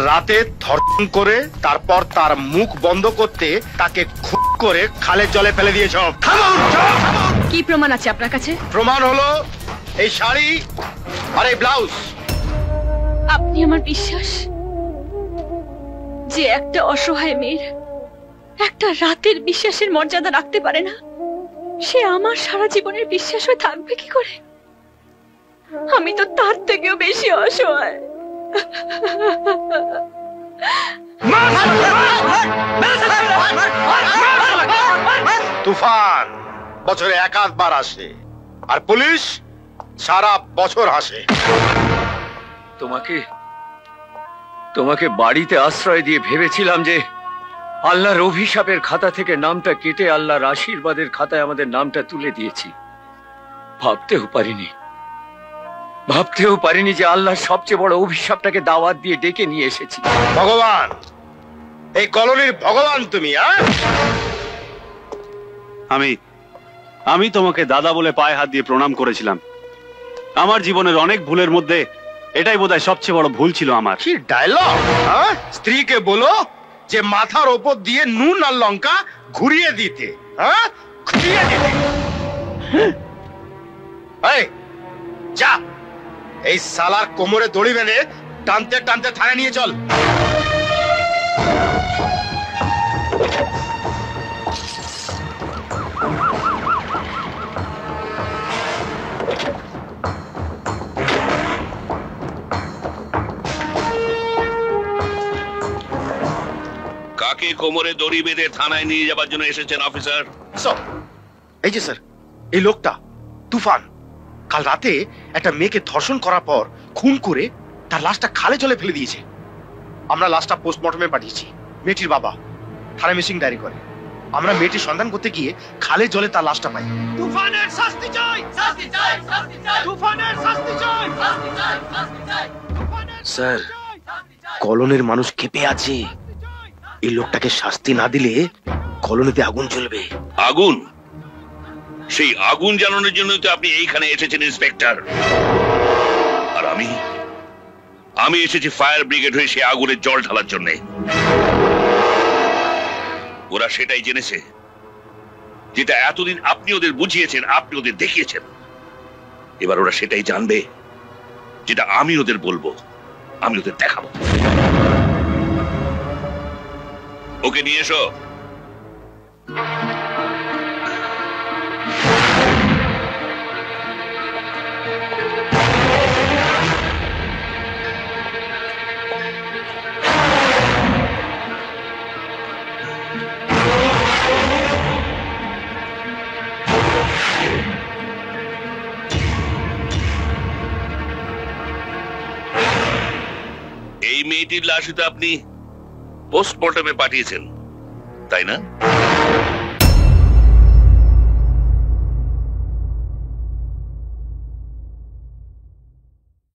রাতে ধর্ষণ করে তারপর তার মুখ বন্ধ করতে তাকে খুন করে খালের জলে ফেলে দিয়েছ। কি প্রমাণ আছে আপনার কাছে? প্রমাণ হলো এই শাড়ি আর এই ব্লাউজ। আপনি আমার বিশ্বাস যে একটা অসহায় মেয়ের একটা রাতের বিশ্বাসের মর্যাদা রাখতে পারে না, সে আমার সারা জীবনের বিশ্বাস হয়ে থাকবে কি করে? আমি তো তার থেকেও বেশি অসহায়। তুফান বছরে এক আধবার আসে আর পুলিশ সারা বছর আসে। তোমাকে বাড়িতে আশ্রয় দিয়ে ভেবেছিলাম যে আল্লাহর অভিশাপের খাতা থেকে নামটা কেটে আল্লাহর আশীর্বাদের খাতায় আমাদের নামটা তুলে দিয়েছি। ভাবতেও পারিনি যে আল্লাহর সবচেয়ে বড় অভিশাপটাকে দাওয়াত দিয়ে ডেকে নিয়ে এসেছি। ভগবান, এই কলোনির ভগবান তুমি। আমি তোমাকে দাদা বলে পায়ে হাত দিয়ে প্রণাম করেছিলাম। আমার জীবনের অনেক ভুলের মধ্যে এটাই বোধহয় সবচেয়ে বড় ভুল ছিল আমার। কি ডায়লগ! স্ত্রীকে বলো যে মাথার ওপর দিয়ে নুন আর লঙ্কা ঘুরিয়ে দিতে। ঘুরিয়ে দিতে। যা, এই সালার কোমরে দড়ি বেঁধে টানতে টানতে থানায় নিয়ে চল। কাকে কোমরে দড়ি বেঁধে থানায় নিয়ে যাবার জন্য এসেছেন অফিসার? এই যে স্যার, এই লোকটা তুফান কাল রাতে একটা মেয়েকে ধর্ষণ করার পর খুন করে তার লাশটা খালে জলে ফেলে দিয়েছে। আমরা লাশটা পোস্টমর্টমে পাঠিয়েছি। মেয়েটির বাবা থানায় মিসিং ডায়েরি করে। আমরা মেয়েটির সন্ধান করতে গিয়ে খালে জলে তার লাশটা পাই। তুফানের শাস্তি চাই, শাস্তি চাই, শাস্তি চাই, তুফানের শাস্তি চাই, শাস্তি চাই, শাস্তি চাই। স্যার, কলোনির মানুষ ক্ষেপে আছে। এই লোকটাকে শাস্তি না দিলে কলোনিতে আগুন জ্বলবে। আগুন? সেই আগুন জ্বালানোর জন্য তো আপনি এইখানে এসেছেন ইন্সপেক্টর। আর আমি এসেছি ফায়ার ব্রিগেড হয়ে সেই আগুনের জল ঢালার জন্য। ওরা সেটাই জেনেছে যেটা এতদিন আপনি ওদের বুঝিয়েছেন, আপনি ওদের দেখিয়েছেন। এবার ওরা সেটাই জানবে যেটা আমি ওদের বলবো, আমি ওদের দেখাবো। ওকে নিয়ে এসো। এই মেয়েটির লাশ তো আপনি পোস্টমর্টমে পাঠিয়েছেন, তাই না?